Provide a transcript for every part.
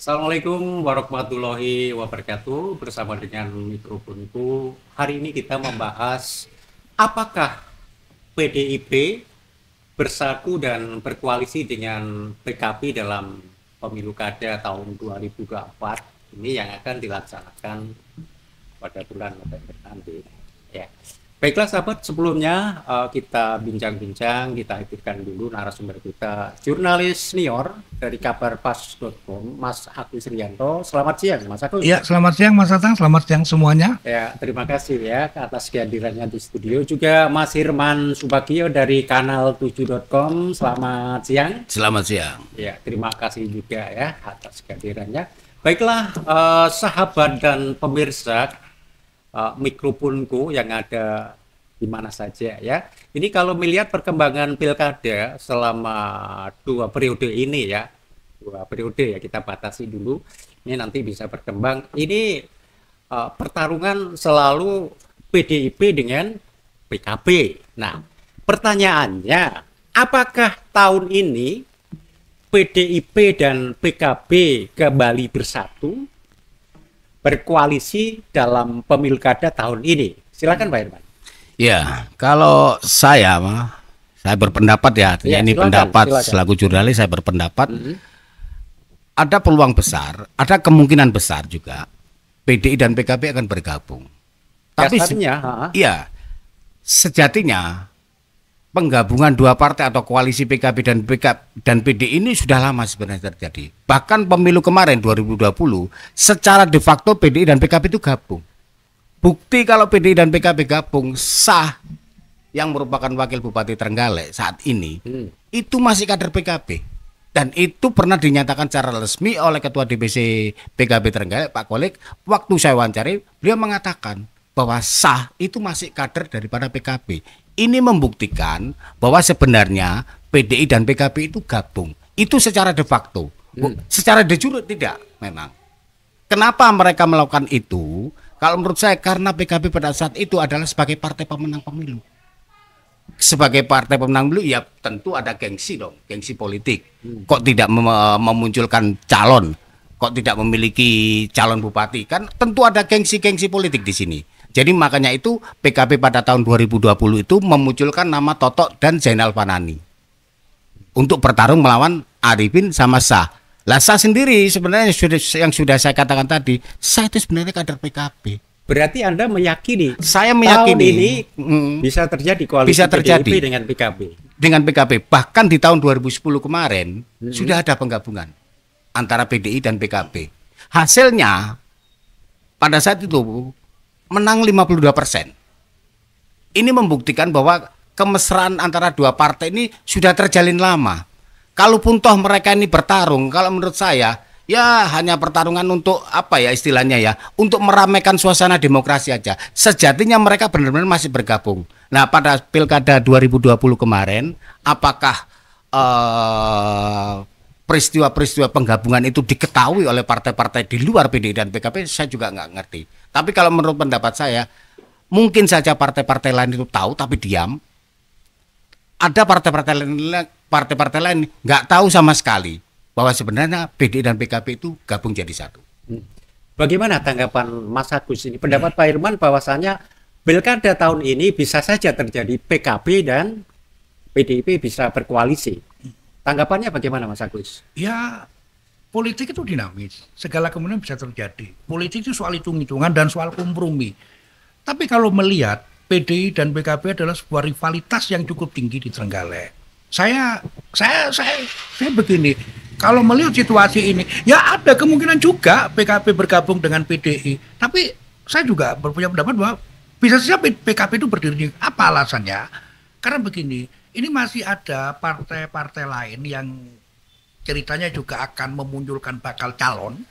Assalamualaikum warahmatullahi wabarakatuh. Bersama dengan mikrofonku, hari ini kita membahas apakah PDIP bersatu dan berkoalisi dengan PKB dalam pemilu kada tahun 2024 ini yang akan dilaksanakan pada bulan November nanti. Ya. Baiklah sahabat, sebelumnya kita bincang-bincang, kita hadirkan dulu narasumber kita, jurnalis senior dari kabarpas.com, Mas Agus Rianto. Selamat siang, Mas Agus. Ya, selamat siang Mas Atang, selamat siang semuanya. Ya, terima kasih ya atas kehadirannya di studio. Juga Mas Hirman Subagio dari kanal7.com. Selamat siang. Selamat siang. Ya, terima kasih juga ya atas kehadirannya. Baiklah, sahabat dan pemirsa mikrofonku yang ada di mana saja ya. Ini kalau melihat perkembangan pilkada selama 2 periode ini ya, 2 periode ya, kita batasi dulu. Ini nanti bisa berkembang. Ini pertarungan selalu PDIP dengan PKB. Nah, pertanyaannya, apakah tahun ini PDIP dan PKB kembali bersatu berkoalisi dalam pemilkada tahun ini? Silakan Pak Irman. Ya, kalau saya berpendapat ya, Ya, ini silakan, pendapat silakan. selaku jurnalis, saya berpendapat ada peluang besar, ada kemungkinan besar juga PDI dan PKB akan bergabung. Tapi Kasarnya, iya, sejatinya penggabungan dua partai atau koalisi PKB dan PDI ini sudah lama sebenarnya terjadi. Bahkan pemilu kemarin 2020 secara de facto PDI dan PKB itu gabung. Bukti kalau PDI dan PKB gabung, sah yang merupakan wakil Bupati Trenggalek saat ini itu masih kader PKB. Dan itu pernah dinyatakan secara resmi oleh Ketua DPC PKB Trenggalek, Pak Kolik. Waktu saya wawancari, beliau mengatakan bahwa sah itu masih kader daripada PKB. Ini membuktikan bahwa sebenarnya PDI dan PKB itu gabung. Itu secara de facto. Secara de jure tidak memang. Kenapa mereka melakukan itu? Kalau menurut saya karena PKB pada saat itu adalah sebagai partai pemenang pemilu. Sebagai partai pemenang pemilu ya tentu ada gengsi dong, gengsi politik. Kok tidak memunculkan calon? Kok tidak memiliki calon bupati? Kan tentu ada gengsi-gengsi politik di sini. Jadi makanya itu PKB pada tahun 2020 itu memunculkan nama Totok dan Zainal Fanani untuk bertarung melawan Arifin sama Sah. Lah Sah sendiri sebenarnya yang sudah saya katakan tadi, Sah itu sebenarnya kader PKB. berarti Anda meyakini Saya tahun meyakini ini bisa terjadi koalisi bisa terjadi PDIP dengan PKB. dengan PKB. Bahkan di tahun 2010 kemarin sudah ada penggabungan antara PDI dan PKB. Hasilnya pada saat itu menang 52%. Ini membuktikan bahwa kemesraan antara dua partai ini sudah terjalin lama. Kalaupun toh mereka ini bertarung, kalau menurut saya ya hanya pertarungan untuk apa ya istilahnya ya, untuk meramaikan suasana demokrasi aja. Sejatinya mereka benar-benar masih bergabung. Nah, pada Pilkada 2020 kemarin, apakah peristiwa-peristiwa penggabungan itu diketahui oleh partai-partai di luar PDI dan PKB, saya juga nggak ngerti. Tapi kalau menurut pendapat saya, mungkin saja partai-partai lain itu tahu tapi diam. Ada partai-partai lain nggak tahu sama sekali bahwa sebenarnya PDI dan PKB itu gabung jadi satu. Bagaimana tanggapan Mas Agus ini? Pendapat Pak Irman bahwasanya pilkada tahun ini bisa saja terjadi PKB dan PDIP bisa berkoalisi. Tanggapannya bagaimana Mas Agus? Ya, politik itu dinamis, segala kemungkinan bisa terjadi. Politik itu soal hitung-hitungan dan soal kompromi. Tapi kalau melihat PDI dan PKB adalah sebuah rivalitas yang cukup tinggi di Trenggalek. Saya begini, kalau melihat situasi ini, ya ada kemungkinan juga PKB bergabung dengan PDI. Tapi saya juga berpunya pendapat bahwa bisa saja PKB itu berdiri. Apa alasannya? Karena begini, ini masih ada partai-partai lain yang ceritanya juga akan memunculkan bakal calon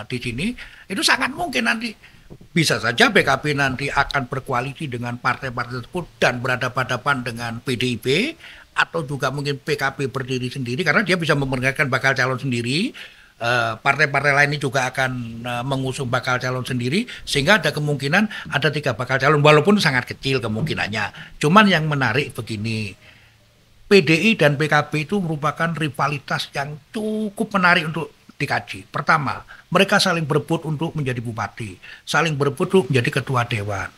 di sini. Itu sangat mungkin nanti bisa saja PKB nanti akan berkoalisi dengan partai-partai tersebut dan berhadapan-hadapan dengan PDIP, atau juga mungkin PKB berdiri sendiri karena dia bisa memperkenalkan bakal calon sendiri. Partai-partai lain ini juga akan mengusung bakal calon sendiri, sehingga ada kemungkinan ada 3 bakal calon walaupun sangat kecil kemungkinannya. Cuman yang menarik begini, PDI dan PKB itu merupakan rivalitas yang cukup menarik untuk dikaji. Pertama, mereka saling berebut untuk menjadi bupati, saling berebut untuk menjadi ketua dewan.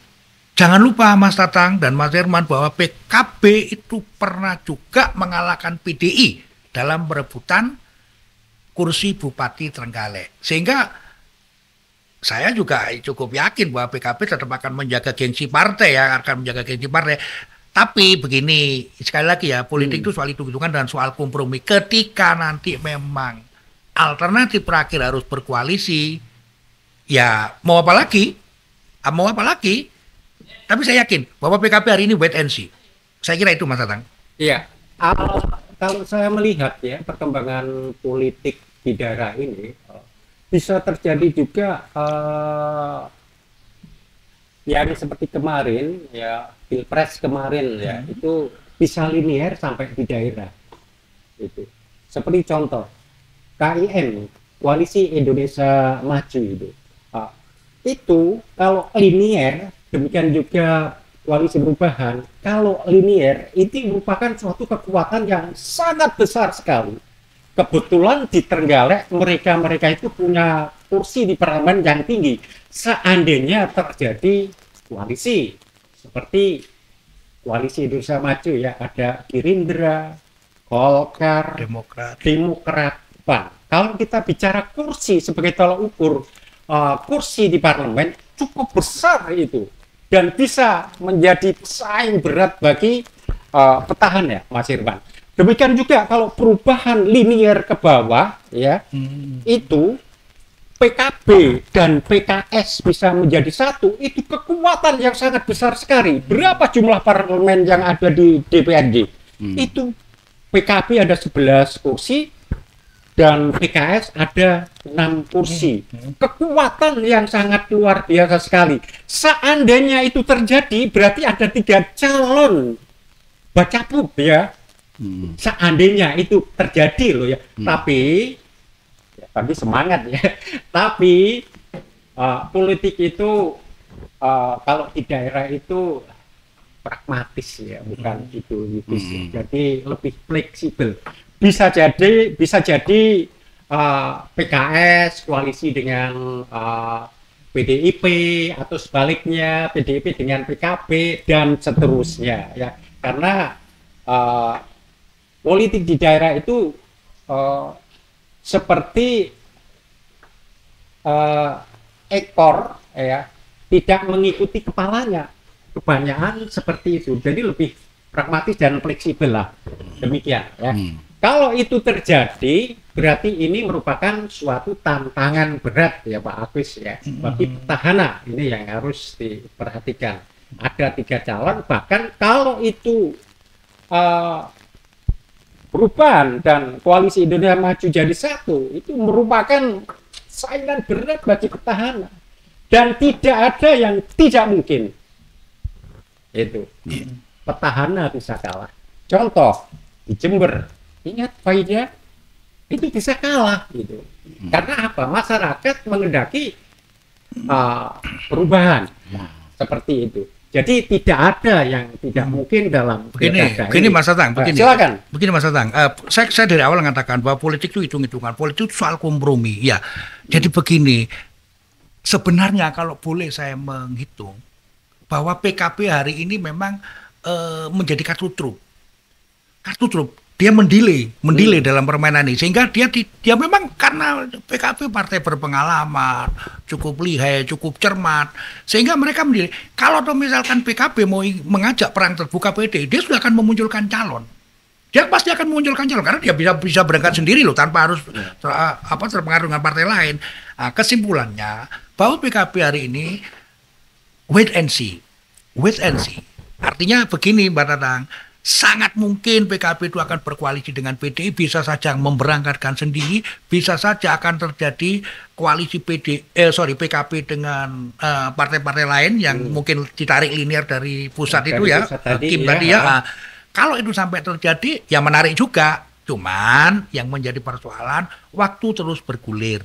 Jangan lupa Mas Tatang dan Mas Herman bahwa PKB itu pernah juga mengalahkan PDI dalam perebutan kursi Bupati Trenggalek. Sehingga saya juga cukup yakin bahwa PKB tetap akan menjaga gengsi partai ya, akan menjaga gengsi partai. Tapi begini, sekali lagi ya, politik itu soal hitung-hitungan dan soal kompromi. Ketika nanti memang alternatif terakhir harus berkoalisi, ya mau apa lagi? Mau apa lagi? Tapi saya yakin bahwa PKB hari ini wait and see. Saya kira itu Mas Tatang. Iya, kalau saya melihat ya perkembangan politik di daerah ini bisa terjadi juga yang seperti kemarin ya, Pilpres kemarin ya, itu bisa linear sampai di daerah. Itu seperti contoh KIM, Koalisi Indonesia Maju itu kalau linear, demikian juga Koalisi Perubahan, kalau linear itu merupakan suatu kekuatan yang sangat besar sekali. Kebetulan di Trenggalek mereka itu punya kursi di parlemen yang tinggi. Seandainya terjadi koalisi seperti Koalisi Indonesia Maju ya, ada Gerindra, Golkar, Demokrat, PAN. Kalau kita bicara kursi sebagai tolak ukur, kursi di parlemen cukup besar itu dan bisa menjadi pesaing berat bagi petahana ya, Mas Irwan. Demikian juga kalau perubahan linear ke bawah ya, itu PKB dan PKS bisa menjadi satu, itu kekuatan yang sangat besar sekali. Berapa jumlah parlemen yang ada di DPRD? Itu PKB ada 11 kursi dan PKS ada 6 kursi. Kekuatan yang sangat luar biasa sekali. Seandainya itu terjadi, berarti ada 3 calon bacabut ya. Seandainya itu terjadi loh ya. Tapi semangat ya. Tapi politik itu kalau di daerah itu pragmatis ya, bukan itu sih. Jadi lebih fleksibel. Bisa jadi PKS koalisi dengan PDIP atau sebaliknya PDIP dengan PKB dan seterusnya ya. Karena politik di daerah itu seperti ekor ya, tidak mengikuti kepalanya, kebanyakan seperti itu. Jadi lebih pragmatis dan fleksibel lah, demikian ya. Kalau itu terjadi berarti ini merupakan suatu tantangan berat ya Pak Agus ya, bagi petahana. Ini yang harus diperhatikan. Ada 3 calon, bahkan kalau itu Perubahan dan Koalisi Indonesia Maju jadi satu, itu merupakan saingan berat bagi petahana dan tidak ada yang tidak mungkin. Itu petahana bisa kalah. Contoh di Jember, ingat Faida itu bisa kalah gitu. Karena apa? Masyarakat mengendaki perubahan. Nah, seperti itu. Jadi tidak ada yang tidak mungkin dalam begini Mas Tatang, silakan. Begini Mas Tatang, saya dari awal mengatakan bahwa politik itu hitung-hitungan, politik itu soal kompromi. Ya, jadi begini, sebenarnya kalau boleh saya menghitung bahwa PKB hari ini memang menjadi kartu truf. Dia mendelay dalam permainan ini, sehingga dia memang karena PKB partai berpengalaman, cukup lihai, cukup cermat, sehingga mereka mendelay. Kalau misalkan PKB mau mengajak perang terbuka PD, dia sudah akan memunculkan calon. Dia pasti akan memunculkan calon karena dia bisa berangkat sendiri loh, tanpa harus terpengaruh dengan partai lain. Nah, kesimpulannya bahwa PKB hari ini wait and see. Artinya begini Mbak Tatang, sangat mungkin PKB itu akan berkoalisi dengan PDI, bisa saja memberangkatkan sendiri, bisa saja akan terjadi koalisi PKB dengan partai-partai lain yang mungkin ditarik linear dari pusat dari itu ya, Kim tadi ya. Nah, kalau itu sampai terjadi, ya menarik juga. Cuman yang menjadi persoalan, waktu terus bergulir,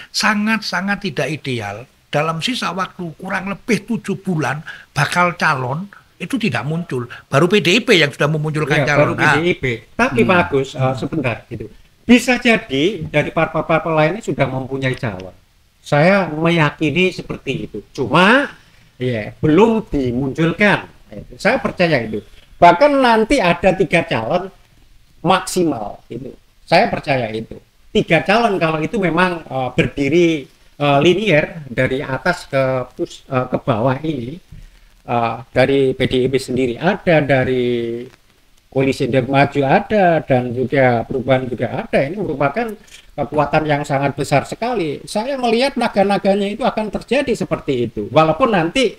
sangat-sangat tidak ideal. Dalam sisa waktu kurang lebih 7 bulan bakal calon itu tidak muncul, baru PDIP yang sudah memunculkan calon. Baru PDIP. Tapi Pak Agus, sebentar gitu. Bisa jadi dari parpol-parpol lainnya sudah mempunyai calon. Saya meyakini seperti itu. Cuma ya belum dimunculkan. Saya percaya itu. Bahkan nanti ada 3 calon maksimal itu. Saya percaya itu. 3 calon kalau itu memang berdiri linier dari atas ke bawah ini. Dari PDIP sendiri ada, dari Koalisi Indonesia Maju ada, dan juga Perubahan juga ada. Ini merupakan kekuatan yang sangat besar sekali. Saya melihat naga-naganya itu akan terjadi seperti itu. Walaupun nanti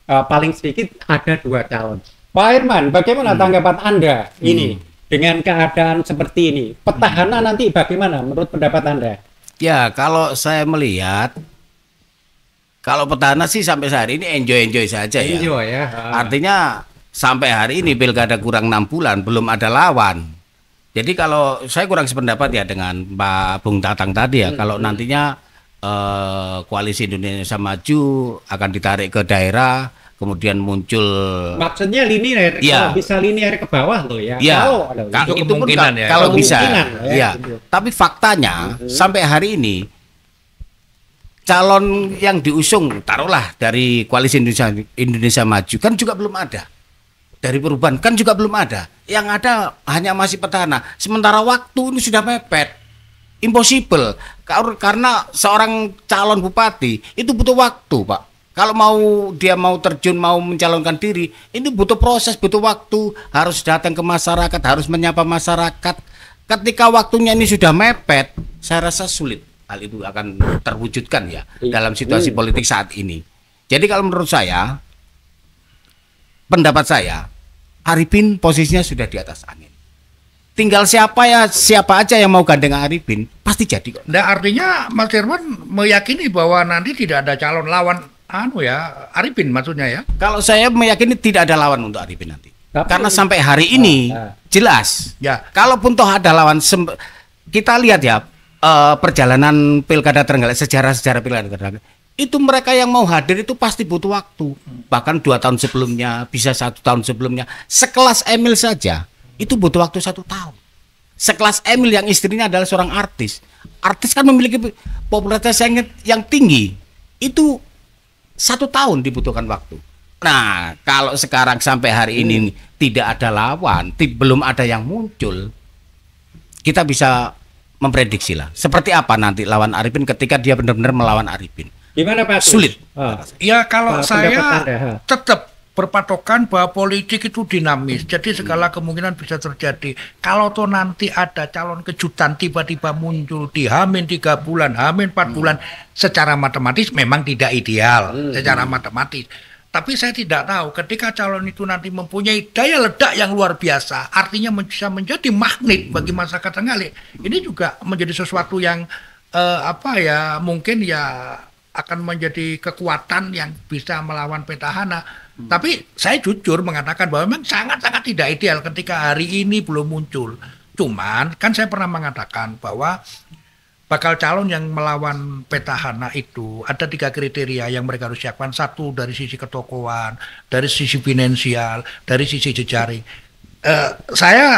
paling sedikit ada 2 calon. Pak Herman, bagaimana tanggapan Anda ini dengan keadaan seperti ini? Petahana nanti bagaimana menurut pendapat Anda? Ya, kalau saya melihat, kalau petahana sih sampai hari ini enjoy saja ya. Enjoy ya. Artinya sampai hari ini pilkada kurang 6 bulan belum ada lawan. Jadi kalau saya kurang sependapat ya dengan Pak Bung Tatang tadi ya, kalau nantinya Koalisi Indonesia Maju akan ditarik ke daerah, kemudian muncul. Maksudnya linear, ya, kalau bisa linear ke bawah loh ya. Ya, Kalau itu pun kalau bisa. Ya. Gitu. Tapi faktanya sampai hari ini calon yang diusung, taruhlah dari Koalisi Indonesia Maju kan juga belum ada. Dari Perubahan kan juga belum ada. Yang ada hanya masih petahana. Sementara waktu ini sudah mepet. Impossible. Karena seorang calon bupati itu butuh waktu, Pak. Kalau dia mau terjun, mau mencalonkan diri, ini butuh proses, butuh waktu. Harus datang ke masyarakat, harus menyapa masyarakat. Ketika waktunya ini sudah mepet, saya rasa sulit hal itu akan terwujudkan ya dalam situasi politik saat ini. Jadi kalau menurut saya, pendapat saya, Arifin posisinya sudah di atas angin. Tinggal siapa aja yang mau gandeng Arifin pasti jadi kok. Nah, artinya Mas Herman meyakini bahwa nanti tidak ada calon lawan Arifin maksudnya ya. Kalau saya meyakini tidak ada lawan untuk Arifin nanti. Karena sampai hari ini jelas. Ya. Kalaupun toh ada lawan, kita lihat ya perjalanan Pilkada Trenggalek, sejarah Pilkada Trenggalek. Itu mereka yang mau hadir itu pasti butuh waktu. Bahkan 2 tahun sebelumnya, bisa 1 tahun sebelumnya. Sekelas Emil saja, itu butuh waktu 1 tahun. Sekelas Emil yang istrinya adalah seorang artis. Artis kan memiliki popularitas yang tinggi. Itu 1 tahun dibutuhkan waktu. Nah, kalau sekarang sampai hari ini tidak ada lawan, belum ada yang muncul, kita bisa memprediksi lah. Seperti apa nanti lawan Arifin ketika dia benar-benar melawan Arifin. Gimana Pak? Sulit. Ya kalau saya tetap berpatokan bahwa politik itu dinamis. Jadi segala kemungkinan bisa terjadi. Kalau toh nanti ada calon kejutan tiba-tiba muncul di H-3 bulan, H-4 bulan, secara matematis memang tidak ideal. Secara matematis. Tapi saya tidak tahu ketika calon itu nanti mempunyai daya ledak yang luar biasa, artinya bisa menjadi magnet bagi masyarakat Trenggalek. Ini juga menjadi sesuatu yang mungkin ya akan menjadi kekuatan yang bisa melawan petahana. Tapi saya jujur mengatakan bahwa memang sangat-sangat tidak ideal ketika hari ini belum muncul. Cuman kan saya pernah mengatakan bahwa bakal calon yang melawan petahana itu ada 3 kriteria yang mereka harus siapkan. 1 dari sisi ketokohan, dari sisi finansial, dari sisi jejaring. Saya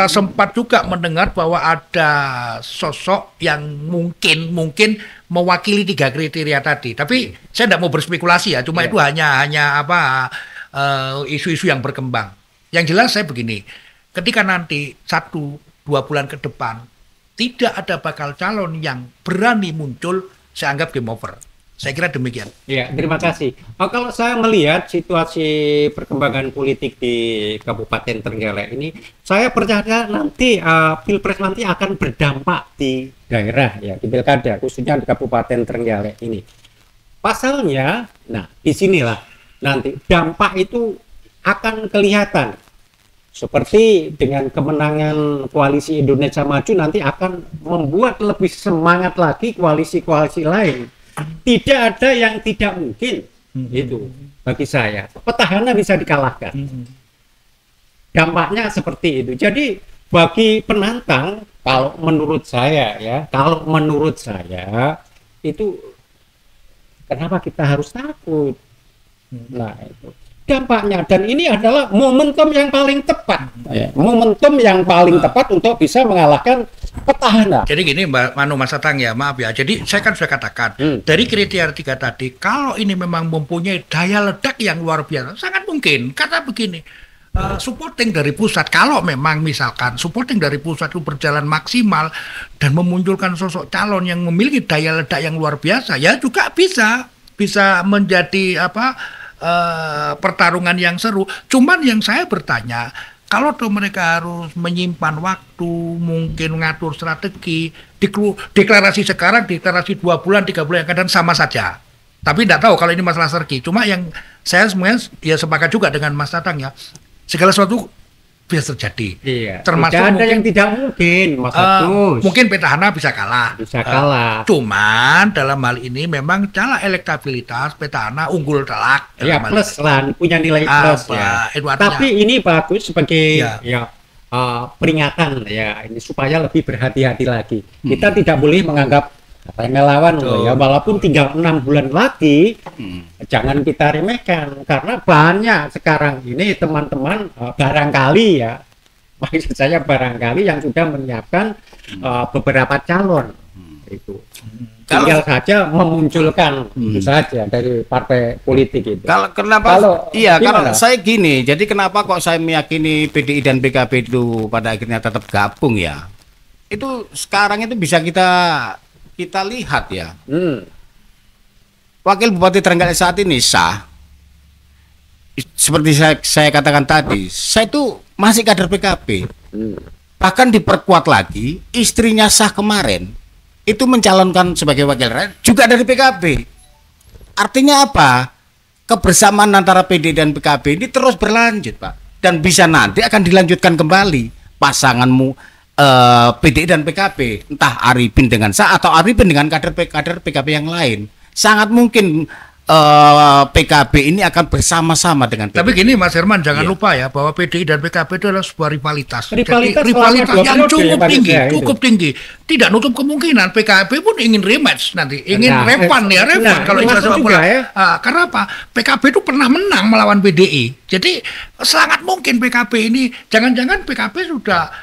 sempat juga mendengar bahwa ada sosok yang mungkin mewakili 3 kriteria tadi. Tapi saya tidak mau berspekulasi ya, cuma itu hanya isu-isu yang berkembang. Yang jelas saya begini, ketika nanti 1-2 bulan ke depan tidak ada bakal calon yang berani muncul, saya anggap game over. Saya kira demikian. Ya, terima kasih. Kalau saya melihat situasi perkembangan politik di Kabupaten Trenggalek ini, saya percaya nanti Pilpres nanti akan berdampak di daerah ya, di pilkada, khususnya di Kabupaten Trenggalek ini. Pasalnya, nah disinilah nanti dampak itu akan kelihatan. Seperti dengan kemenangan Koalisi Indonesia Maju nanti akan membuat lebih semangat lagi koalisi-koalisi lain. Tidak ada yang tidak mungkin itu bagi saya. Petahana bisa dikalahkan. Dampaknya seperti itu. Jadi bagi penantang, kalau menurut saya itu kenapa kita harus takut? Nah itu dampaknya. Dan ini adalah momentum yang paling tepat, ya. Momentum yang paling tepat untuk bisa mengalahkan petahana. Jadi gini Mas Tatang ya, maaf ya. Jadi saya kan sudah katakan dari kriteria 3 tadi, kalau ini memang mempunyai daya ledak yang luar biasa, sangat mungkin. Karena begini, supporting dari pusat, kalau memang misalkan supporting dari pusat itu berjalan maksimal dan memunculkan sosok calon yang memiliki daya ledak yang luar biasa, ya juga bisa menjadi pertarungan yang seru. Cuman yang saya bertanya, kalau mereka harus menyimpan waktu, mungkin mengatur strategi, deklarasi sekarang, deklarasi 2 bulan, 3 bulan yang akan datang sama saja. Tapi tidak tahu kalau ini masalah strategi. Cuma yang saya semuanya ya sepakat juga dengan Mas Tatang ya, segala sesuatu bisa terjadi. Iya. Termasuk tidak ada mungkin, yang tidak mungkin, Mas Agus. mungkin petahana bisa kalah. Bisa kalah. Cuman dalam hal ini memang cara elektabilitas petahana unggul telak. Ya dalam hal plus ini. lah, punya nilai plus ya. Itu artinya- Tapi ini bagus sebagai Ya. peringatan ya, ini supaya lebih berhati-hati lagi. Kita tidak boleh menganggap remeh-lawan loh ya, walaupun tinggal 6 bulan lagi, jangan kita remehkan karena banyak sekarang ini teman-teman barangkali ya, maksud saya barangkali yang sudah menyiapkan beberapa calon itu. Tinggal saja memunculkan itu saja dari partai politik itu. Kalau gimana? saya gini, jadi kenapa kok saya meyakini PDI dan PKB itu pada akhirnya tetap gabung ya? Itu sekarang itu bisa kita lihat ya. Wakil Bupati Trenggalek saat ini sah. Seperti saya katakan tadi, saya itu masih kader PKB. Bahkan diperkuat lagi, istrinya sah kemarin itu mencalonkan sebagai wakil rakyat juga dari PKB. Artinya apa? Kebersamaan antara PD dan PKB ini terus berlanjut, Pak. Dan bisa nanti akan dilanjutkan kembali pasanganmu PDI dan PKB, entah Arifin dengan sah atau Arifin dengan kader PKB yang lain. Sangat mungkin PKB ini akan bersama-sama dengan PDI. Tapi gini Mas Herman, jangan lupa ya bahwa PDI dan PKB itu adalah sebuah rivalitas. Rivalitas yang cukup ya, tinggi, itu. cukup tinggi. Tidak nutup kemungkinan PKB pun ingin rematch nanti, ingin revan kalau istilah sepak bola. Ya. Karena apa? PKB itu pernah menang melawan PDI. Jadi sangat mungkin PKB ini, jangan-jangan PKB sudah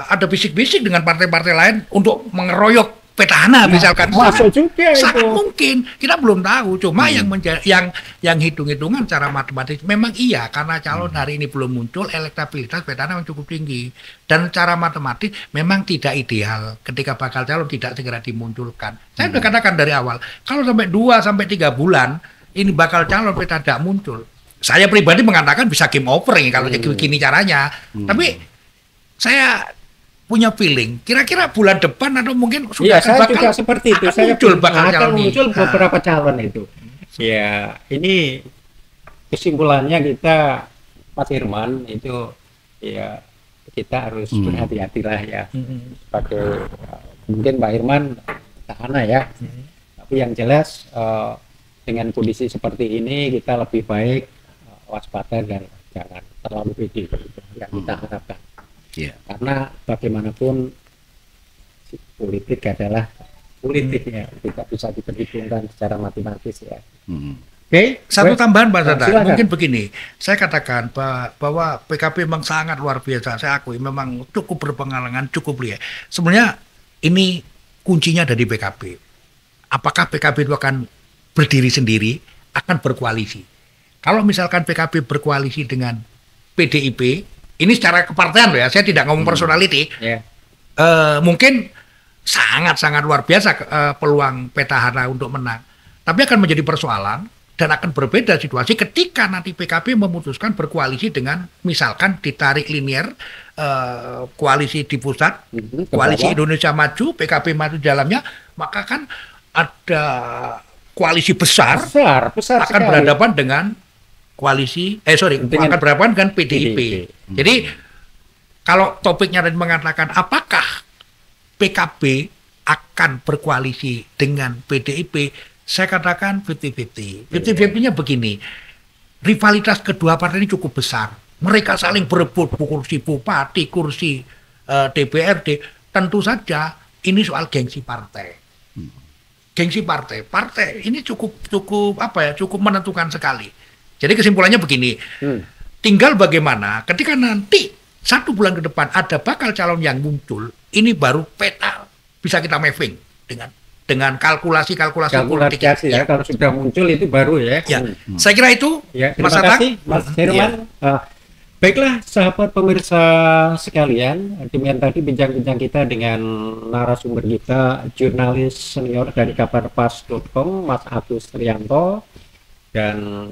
ada bisik-bisik dengan partai-partai lain untuk mengeroyok petahana misalkan. Masuk juga sangat itu. mungkin, kita belum tahu. Cuma yang hitung-hitungan cara matematis memang iya, karena calon hari ini belum muncul, elektabilitas petahana memang cukup tinggi, dan cara matematis memang tidak ideal ketika bakal calon tidak segera dimunculkan. Saya sudah katakan dari awal, kalau sampai 2-3 bulan ini bakal calon petahana tidak muncul, saya pribadi mengatakan bisa game over nih kalau begini caranya. Tapi saya punya feeling kira-kira bulan depan atau mungkin sudah saya juga seperti itu. Saya akan muncul beberapa calon itu. Ya, ini kesimpulannya kita Mas Herman itu ya kita harus berhati-hatilah ya. Sebagai mungkin Pak Herman petahana ya. Tapi yang jelas dengan kondisi seperti ini kita lebih baik waspada dan jangan terlalu pede gitu yang kita harapkan. Karena bagaimanapun politik adalah politik ya, tidak bisa diperhitungkan secara matematis ya. Oke, satu tambahan Pak Tata, silakan. mungkin begini, saya katakan bahwa PKB memang sangat luar biasa, saya akui memang cukup berpengalaman, cukup lihat. Sebenarnya ini kuncinya dari PKB. Apakah PKB itu akan berdiri sendiri, akan berkoalisi? Kalau misalkan PKB berkoalisi dengan PDIP, ini secara kepartean loh ya, saya tidak ngomong personality. Mungkin sangat-sangat luar biasa peluang petahana untuk menang. Tapi akan menjadi persoalan dan akan berbeda situasi ketika nanti PKB memutuskan berkoalisi dengan misalkan ditarik linier koalisi di pusat, koalisi Indonesia Maju, PKB maju dalamnya, maka kan ada koalisi besar akan sekali. berhadapan dengan koalisi akan berhadapan dengan PDIP. Jadi kalau topiknya tadi mengatakan apakah PKB akan berkoalisi dengan PDIP, saya katakan 50-50. 50-50-nya begini, rivalitas kedua partai ini cukup besar. Mereka saling berebut kursi bupati, kursi DPRD. Tentu saja ini soal gengsi partai. Gengsi partai ini cukup menentukan sekali. Jadi kesimpulannya begini, tinggal bagaimana ketika nanti 1 bulan ke depan ada bakal calon yang muncul, ini baru peta bisa kita mapping dengan kalkulasi-kalkulasi politik. Ya, kalau sudah muncul itu baru ya. Ya, saya kira itu, Ya, Mas terima Atak. kasih, Mas Herman. Baiklah, sahabat pemirsa sekalian, demikian tadi bincang-bincang kita dengan narasumber kita, jurnalis senior dari kabarpas.com, Mas Agus Trianto, dan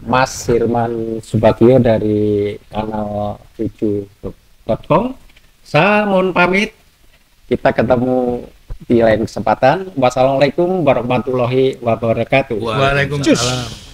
Mas Herman Subagio dari kanal 7.com. Saya mohon pamit, kita ketemu di lain kesempatan. Wassalamualaikum warahmatullahi wabarakatuh. Waalaikumsalam.